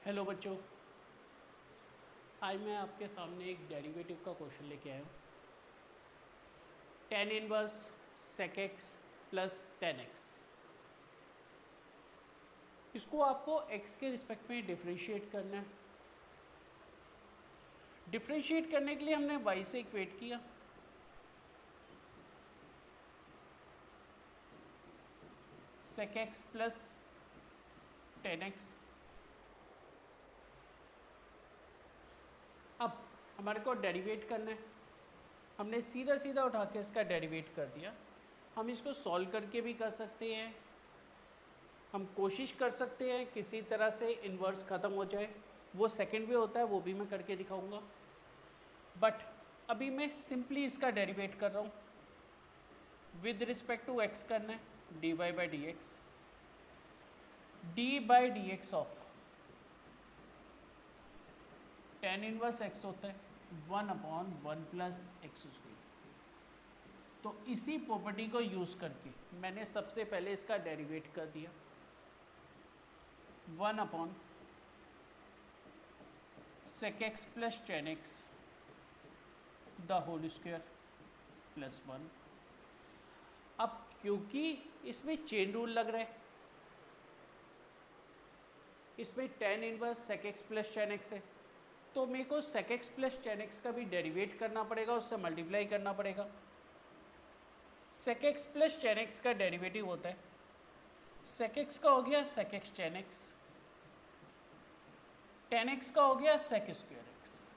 Hello बच्चों, आज मैं आपके सामने एक डेरिवेटिव का क्वेश्चन लेके आया हूँ। Tan inverse sec x plus ten x, इसको आपको x के रिस्पेक्ट में डिफ्रेंशिएट करना है। डिफ्रेंशिएट करने के लिए हमने y से इक्वेट किया, sec x plus ten x. अब हमारे को डेरिवेट करना है, हमने सीधा सीधा उठा के इसका डेरिवेट कर दिया। हम इसको सॉल्व करके भी कर सकते हैं, हम कोशिश कर सकते हैं किसी तरह से इन्वर्स ख़त्म हो जाए, वो सेकंड वे होता है, वो भी मैं करके दिखाऊंगा। बट अभी मैं सिंपली इसका डेरिवेट कर रहा हूँ। विद रिस्पेक्ट टू एक्स करना है, d y by d x, d by d x of tan inverse x होता है 1/1 प्लस एक्स स्क्वायर। तो इसी प्रॉपर्टी को यूज़ करके मैंने सबसे पहले इसका डेरिवेट कर दिया, 1/, sec x plus ten x the whole square plus 1। अब क्योंकि इसमें चेन रूल लग रहा है, इसमें tan inverse sec x plus ten x है, तो मेरे को sec x plus ten x का भी डेरिवेट करना पड़ेगा, उससे मल्टीप्लाई करना पड़ेगा। Sec x plus ten x का डेरिवेटिव होता है, सेक एक्स का हो गया sec x tan x, tan x का हो गया सेक स्क्वायर एक्स।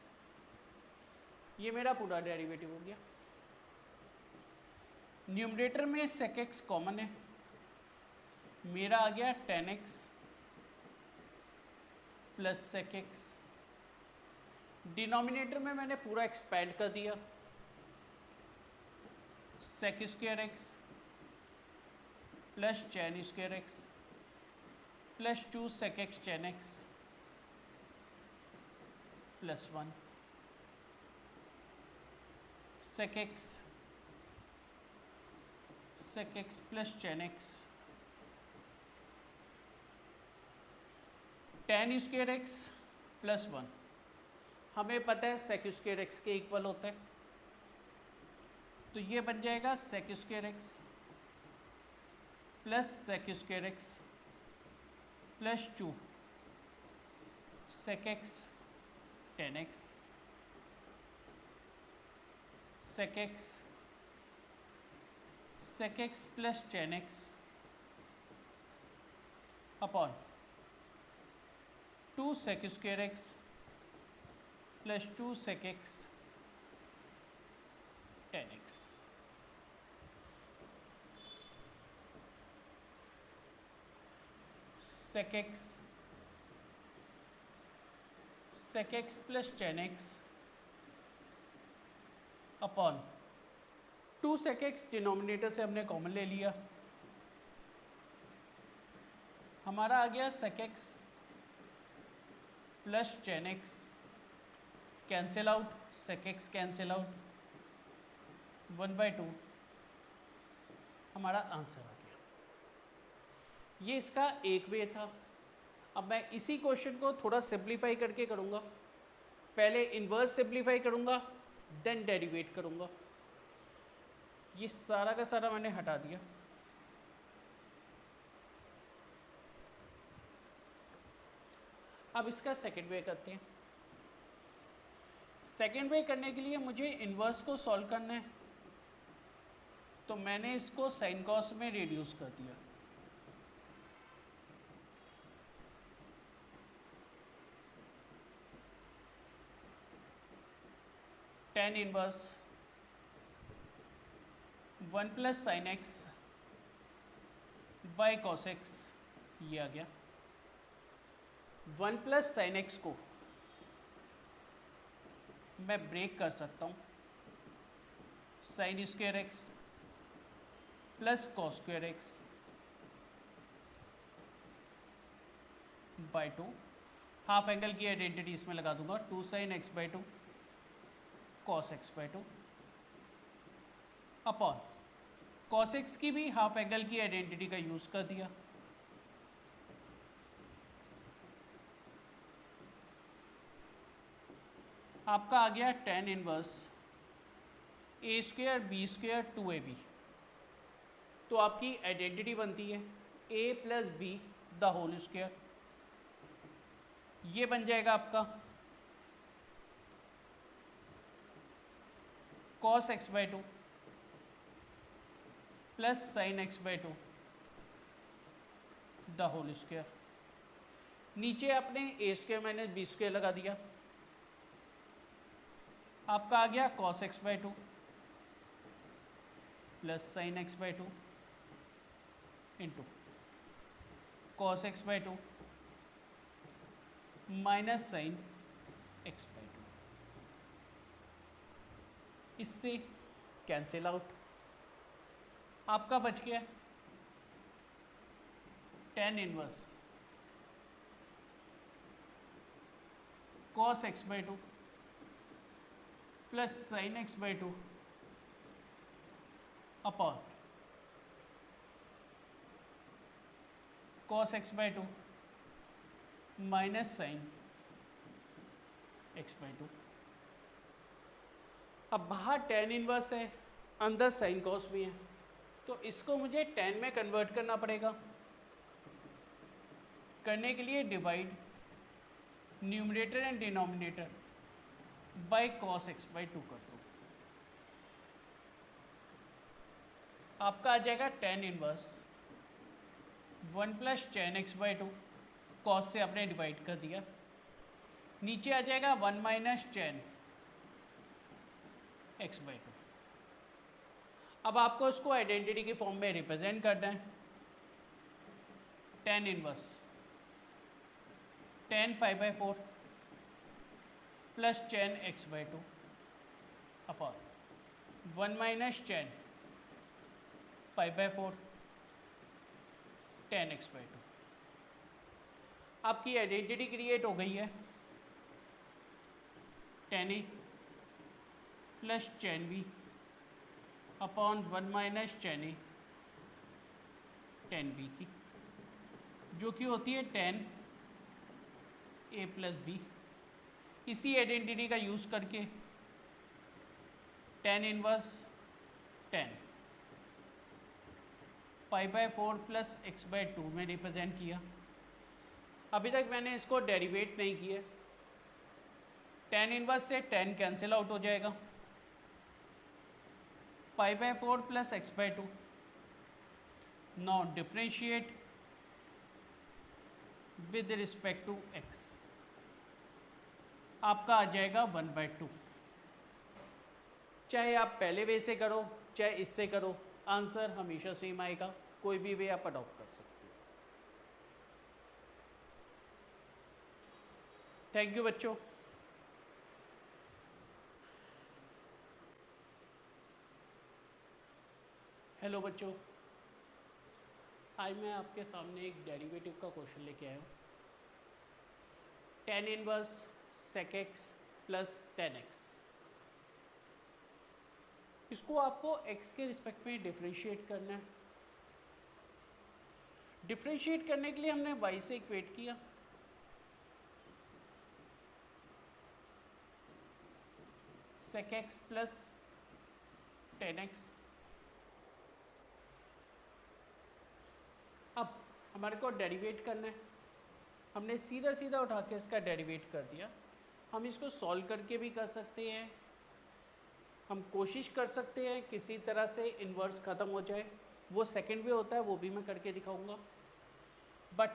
ये मेरा पूरा डेरिवेटिव हो गया। न्यूमरेटर में सेक एक्स कॉमन है, मेरा आ गया tan x plus sec x. Denominator में मैंने पूरा एक्सपैंड कर दिया, sec square x plus tan square x plus 2 sec x tan x plus 1, sec x plus ten x, tan square x plus 1। हमें पता है सेक स्क्वायर एक्स के equal होता है, तो ये बन जाएगा sec square x plus sec square x plus 2 sec x tan x, sec x plus ten x upon 2 sec square x plus 2 sec x tan x. Sec x plus ten x upon 2 sec x, denominator से हमने common ले लिया, हमारा आ गया sec x plus ten x, cancel out, sec x cancel out, 1/2 हमारा answer आ गया। ये इसका एक वे था। अब मैं इसी क्वेश्चन को थोड़ा सिंप्लीफाई करके करूँगा। पहले इन्वर्स सिंप्लीफाई करूँगा, देन डेरिवेट करूँगा। ये सारा का सारा मैंने हटा दिया। अब इसका सेकंड वे करते हैं। सेकंड वे करने के लिए मुझे इन्वर्स को सॉल्व करना है, तो मैंने इसको साइन कॉस में रिड्यूस कर दिया। Tan inverse 1 plus sine x by cos x, ये आ गया। 1 प्लस साइन एक्स को मैं ब्रेक कर सकता हूँ, sine square x plus cos square x by 2। Half angle की आइडेंटिटी इसमें लगा दूंगा, 2 sine x by 2 cos x by 2 upon cos x की भी हाफ एंगल की आइडेंटिटी का यूज़ कर दिया, आपका आ गया tan inverse a square b square 2ab। तो आपकी आइडेंटिटी बनती है a plus b the whole square. ये बन जाएगा आपका cos x by 2 plus sine x by 2 the whole square. नीचे आपने a square minus b square लगा दिया, आपका आ गया cos x by 2 plus sine x by 2 into cos x by 2 minus sine x by 2। इससे कैंसिल आउट, आपका बच गया tan inverse cos x by 2 plus sine x by 2 upon cos x by 2 minus sine x by 2। अब बाहर tan inverse है, अंदर sine cos भी है, तो इसको मुझे tan में कन्वर्ट करना पड़ेगा। करने के लिए divide numerator and denominator by cos x by 2 कर दो। आपका आ जाएगा tan inverse 1 plus tan x by 2, cos से आपने डिवाइड कर दिया, नीचे आ जाएगा 1 माइनस tan x बाई 2। अब आपको इसको आइडेंटिटी की फॉर्म में रिप्रेजेंट करना है। tan inverse tan pi by 4 plus tan x by 2 upon 1 minus tan pi by 4 tan x by 2। आपकी आइडेंटिटी क्रिएट हो गई है, tan a plus tan b upon 1 minus tan a tan b की, जो कि होती है tan a प्लस b। इसी आइडेंटिटी का यूज़ करके tan inverse tan pi by 4 plus x by 2 में रिप्रेजेंट किया। अभी तक मैंने इसको डेरिवेट नहीं किया, tan इनवर्स से tan कैंसिल आउट हो जाएगा, pi by 4 plus x by 2। Now differentiate with respect to x, आपका आ जाएगा 1 बाई 2। चाहे आप पहले वे से करो चाहे इससे करो, आंसर हमेशा सेम आएगा, कोई भी वे आप अडॉप्ट कर सकते हो। थैंक यू बच्चों। हेलो बच्चों, आज मैं आपके सामने एक डेरिवेटिव का क्वेश्चन लेके आया हूँ। tan inverse sec x plus tan x, इसको आपको x के रिस्पेक्ट में डिफ्रेंशिएट करना है। डिफ्रेंशिएट करने के लिए हमने y से इक्वेट किया, sec x plus tan x। अब हमारे को डेरिवेट करना है, हमने सीधा सीधा उठा के इसका डेरिवेट कर दिया। हम इसको सॉल्व करके भी कर सकते हैं, हम कोशिश कर सकते हैं किसी तरह से इन्वर्स ख़त्म हो जाए, वो सेकंड वे होता है, वो भी मैं करके दिखाऊंगा। बट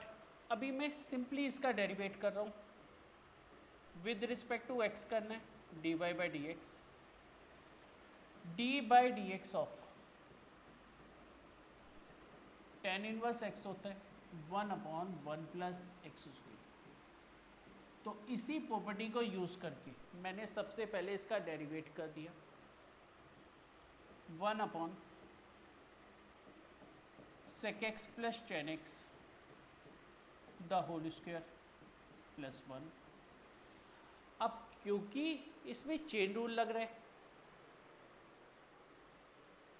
अभी मैं सिंपली इसका डेरिवेट कर रहा हूँ। विद रिस्पेक्ट टू x करना है, dy by d x, d by d x of tan inverse x होता है 1 अपॉन 1 प्लस एक्स स्क्वायर। तो इसी प्रॉपर्टी को यूज़ करके मैंने सबसे पहले इसका डेरिवेट कर दिया, 1 upon sec x plus tan x the whole square plus 1। अब क्योंकि इसमें चेन रूल लग रहा है,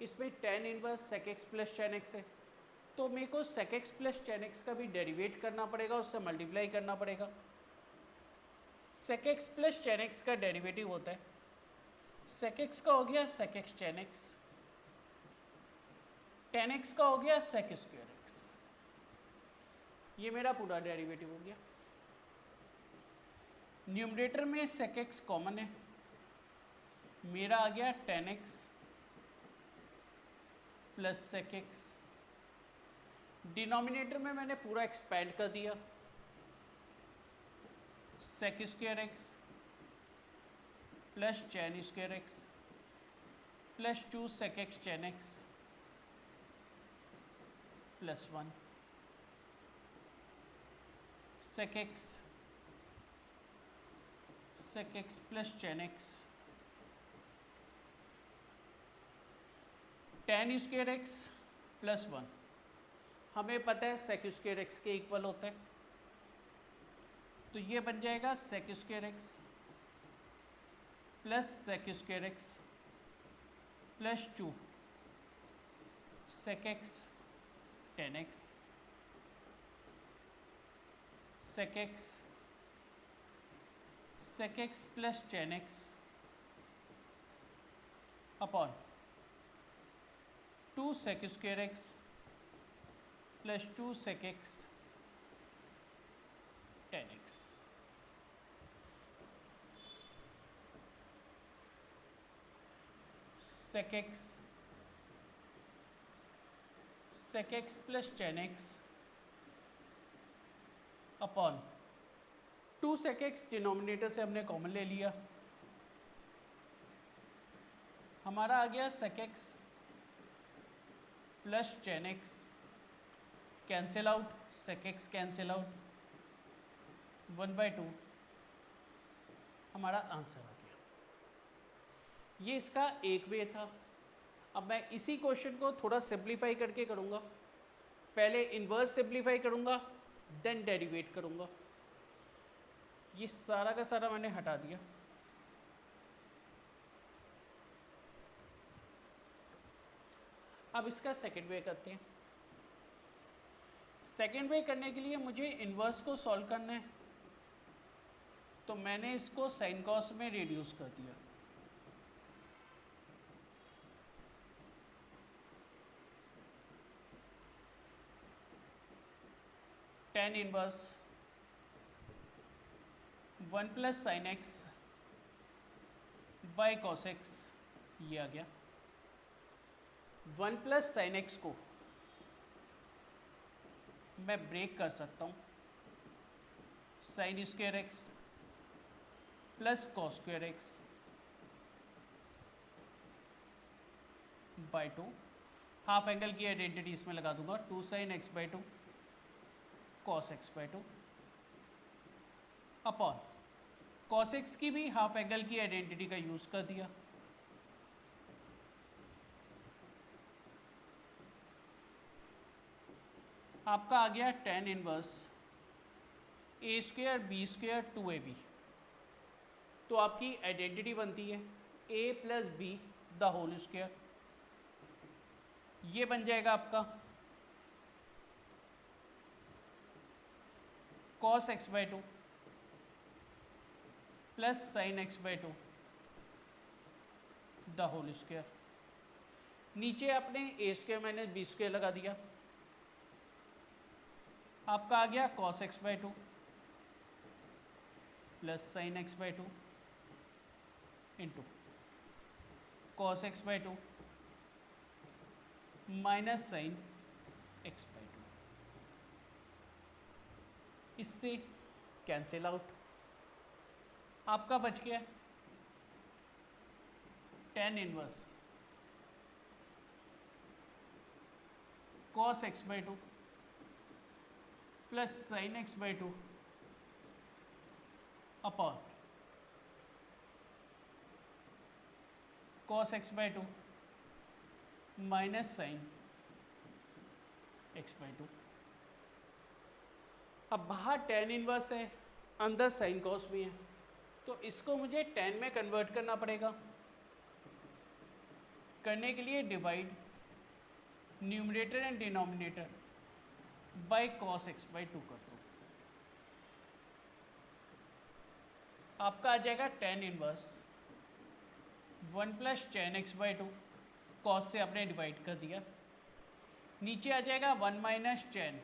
इसमें tan inverse sec x plus tan x है, तो मेरे को sec x plus tan x का भी डेरिवेट करना पड़ेगा, उससे मल्टीप्लाई करना पड़ेगा। sec x plus tan x का डेरिवेटिव होता है, sec x का हो गया sec x tan x, tan x का हो गया sec स्क्वायर x, ये मेरा पूरा डेरिवेटिव हो गया। न्यूमरेटर में sec x कॉमन है, मेरा आ गया tan x plus sec x। Denominator में मैंने पूरा एक्सपैंड कर दिया, sec square x plus tan square x plus 2 sec x tan x plus 1 sec x plus tan x tan square x plus 1, हमें पता है sec स्क्वायर x के equal होता है, तो ये बन जाएगा sec square x plus sec square x plus 2 sec x tan x sec x plus tan x upon 2 sec square x plus 2 sec x tan x। sec x plus tan x upon 2 sec x denominator से हमने common ले लिया, हमारा आ गया sec x plus tan x, cancel out, sec x cancel out, 1/2 हमारा answer आ गया। ये इसका एक वे था। अब मैं इसी क्वेश्चन को थोड़ा सिंप्लीफाई करके करूँगा, पहले इन्वर्स सिंप्लीफाई करूँगा देन डेरिवेट करूँगा। ये सारा का सारा मैंने हटा दिया। अब इसका सेकेंड वे करते हैं। सेकेंड वे करने के लिए मुझे इन्वर्स को सॉल्व करना है, तो मैंने इसको साइन कॉस में रिड्यूस कर दिया। tan inverse 1 plus sine x by cos x, ये आ गया। 1 प्लस साइन एक्स को मैं ब्रेक कर सकता हूँ, sine square x plus cos square x by 2, half angle की आइडेंटिटी इसमें लगा दूंगा, 2 sine x by 2 cos x by 2 upon cos x की भी हाफ एंगल की आइडेंटिटी का यूज़ कर दिया, आपका आ गया tan inverse a square b square 2ab। तो आपकी आइडेंटिटी बनती है a plus b the whole square, ये बन जाएगा आपका cos x by 2 plus sine x by 2 the whole square. नीचे आपने a square minus b square लगा दिया, आपका आ गया cos x by 2 plus sine x by 2 into cos x by 2 minus sine x by 2, इससे कैंसिल आउट, आपका बच गया tan inverse cos x by 2 plus sine x by 2 upon cos x by 2 minus sine x by 2। अब बाहर tan inverse है, अंदर sine cos भी है, तो इसको मुझे tan में कन्वर्ट करना पड़ेगा। करने के लिए divide numerator and denominator by cos x by 2 कर दो। आपका आ जाएगा tan inverse 1 plus ten x by to, cos से आपने डिवाइड कर दिया, नीचे आ जाएगा 1 minus ten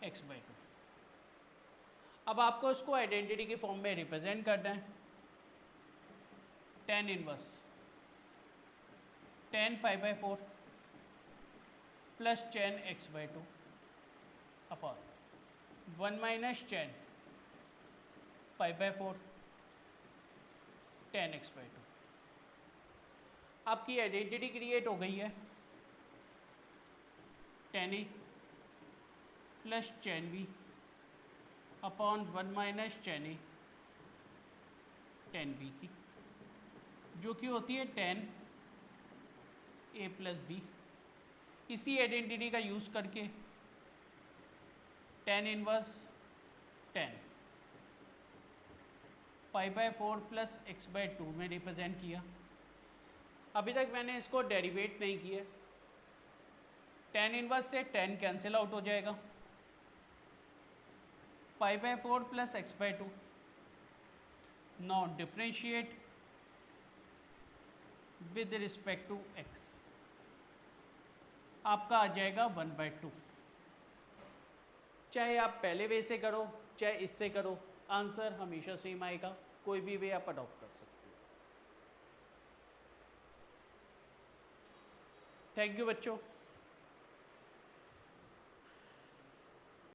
x by to. अब आपको इसको आइडेंटिटी के फॉर्म में रिप्रेजेंट करना है। tan inverse tan pi by four plus ten x by two upon 1 minus ten pi by four ten x by two. आपकी आइडेंटिटी क्रिएट हो गई है। tan A plus tan B upon 1 minus tan A tan B की, जो कि होती है tan A plus B. इसी आइडेंटिटी का यूज़ करके tan inverse tan pi by four plus x by two में रिप्रेजेंट किया। अभी तक मैंने इसको डेरिवेट नहीं किया। tan इनवर्स से tan कैंसिल आउट हो जाएगा, pi by four plus x by two. Now differentiate with respect to x, आपका आ जाएगा 1/2। चाहे आप पहले वे से करो चाहे इससे करो, आंसर हमेशा सेम आएगा। कोई भी वे आप अडॉप्ट कर सकते हो। थैंक यू बच्चों।